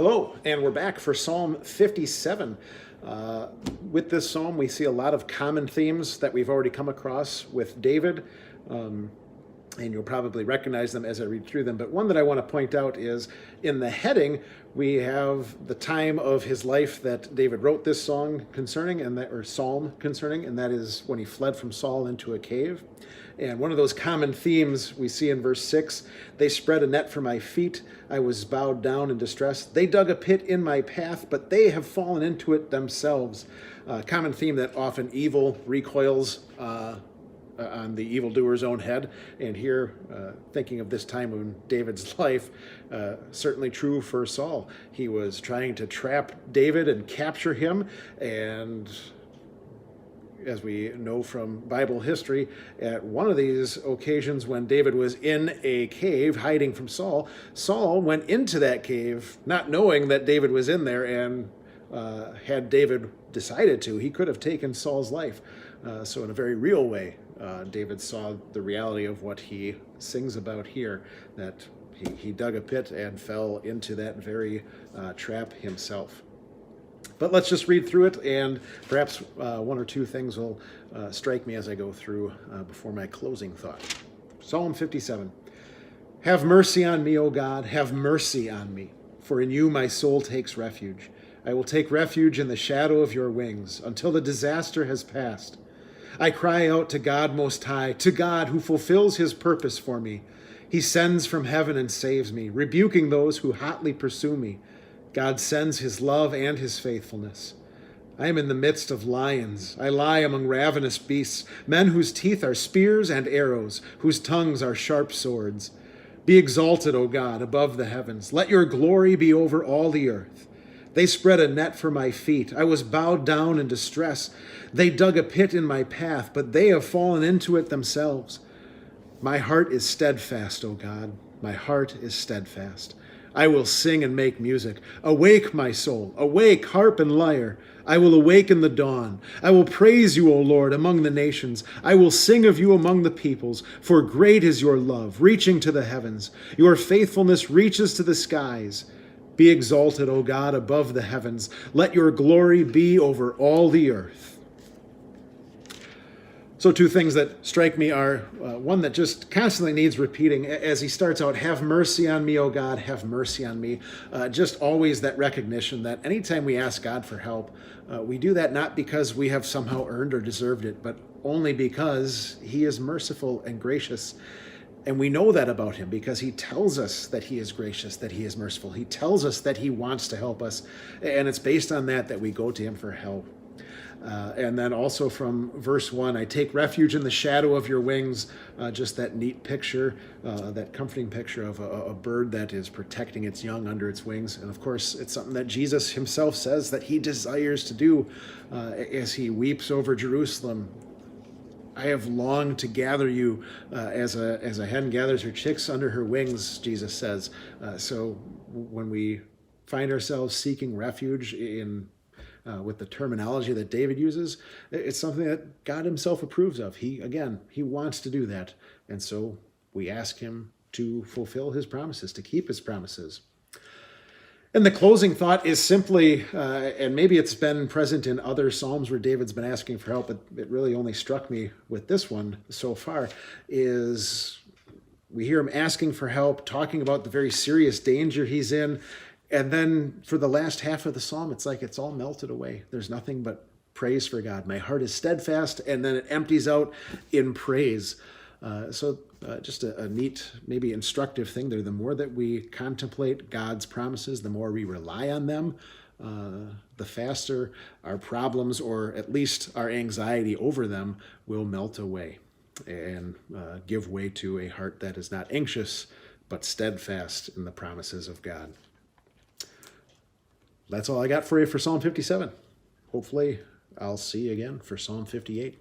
Hello, and we're back for Psalm 57. With this psalm, we see a lot of common themes that we've already come across with David, and you'll probably recognize them as I read through them. But one that I want to point out is in the heading, we have the time of his life that David wrote this song concerning, or psalm concerning, and that is when he fled from Saul into a cave. And one of those common themes we see in verse 6, they spread a net for my feet. I was bowed down in distress. They dug a pit in my path, but they have fallen into it themselves. Common theme that often evil recoils on the evildoer's own head. And here, thinking of this time in David's life, certainly true for Saul. He was trying to trap David and capture him, and as we know from Bible history, at one of these occasions when David was in a cave hiding from Saul, Saul went into that cave not knowing that David was in there, and had David decided to, he could have taken Saul's life. So in a very real way, David saw the reality of what he sings about here, that he dug a pit and fell into that very trap himself. But let's just read through it, and perhaps one or two things will strike me as I go through before my closing thought. Psalm 57. Have mercy on me, O God, have mercy on me, for in you my soul takes refuge. I will take refuge in the shadow of your wings until the disaster has passed. I cry out to God Most High, to God who fulfills his purpose for me. He sends from heaven and saves me, rebuking those who hotly pursue me. God sends his love and his faithfulness. I am in the midst of lions. I lie among ravenous beasts, men whose teeth are spears and arrows, whose tongues are sharp swords. Be exalted, O God, above the heavens. Let your glory be over all the earth. They spread a net for my feet. I was bowed down in distress. They dug a pit in my path, but they have fallen into it themselves. My heart is steadfast, O God. My heart is steadfast. I will sing and make music. Awake, my soul. Awake, harp and lyre. I will awaken the dawn. I will praise you, O Lord, among the nations. I will sing of you among the peoples, for great is your love, reaching to the heavens. Your faithfulness reaches to the skies. Be exalted, O God, above the heavens. Let your glory be over all the earth. So two things that strike me are one that just constantly needs repeating as he starts out, have mercy on me, O God, have mercy on me. Just always that recognition that anytime we ask God for help, we do that not because we have somehow earned or deserved it, but only because he is merciful and gracious. And we know that about him because he tells us that he is gracious, that he is merciful. He tells us that he wants to help us. And it's based on that we go to him for help. And then also from verse 1, I take refuge in the shadow of your wings, just that neat picture, that comforting picture of a bird that is protecting its young under its wings. And of course, it's something that Jesus himself says that he desires to do as he weeps over Jerusalem. I have longed to gather you as a hen gathers her chicks under her wings, Jesus says. So when we find ourselves seeking refuge with the terminology that David uses, it's something that God himself approves of. He wants to do that. And so we ask him to fulfill his promises, to keep his promises. And the closing thought is simply, and maybe it's been present in other Psalms where David's been asking for help, but it really only struck me with this one so far, is we hear him asking for help, talking about the very serious danger he's in. And then for the last half of the psalm, it's like it's all melted away. There's nothing but praise for God. My heart is steadfast, and then it empties out in praise. So just a neat, maybe instructive thing there. The more that we contemplate God's promises, the more we rely on them, the faster our problems, or at least our anxiety over them, will melt away and give way to a heart that is not anxious, but steadfast in the promises of God. That's all I got for you for Psalm 57. Hopefully, I'll see you again for Psalm 58.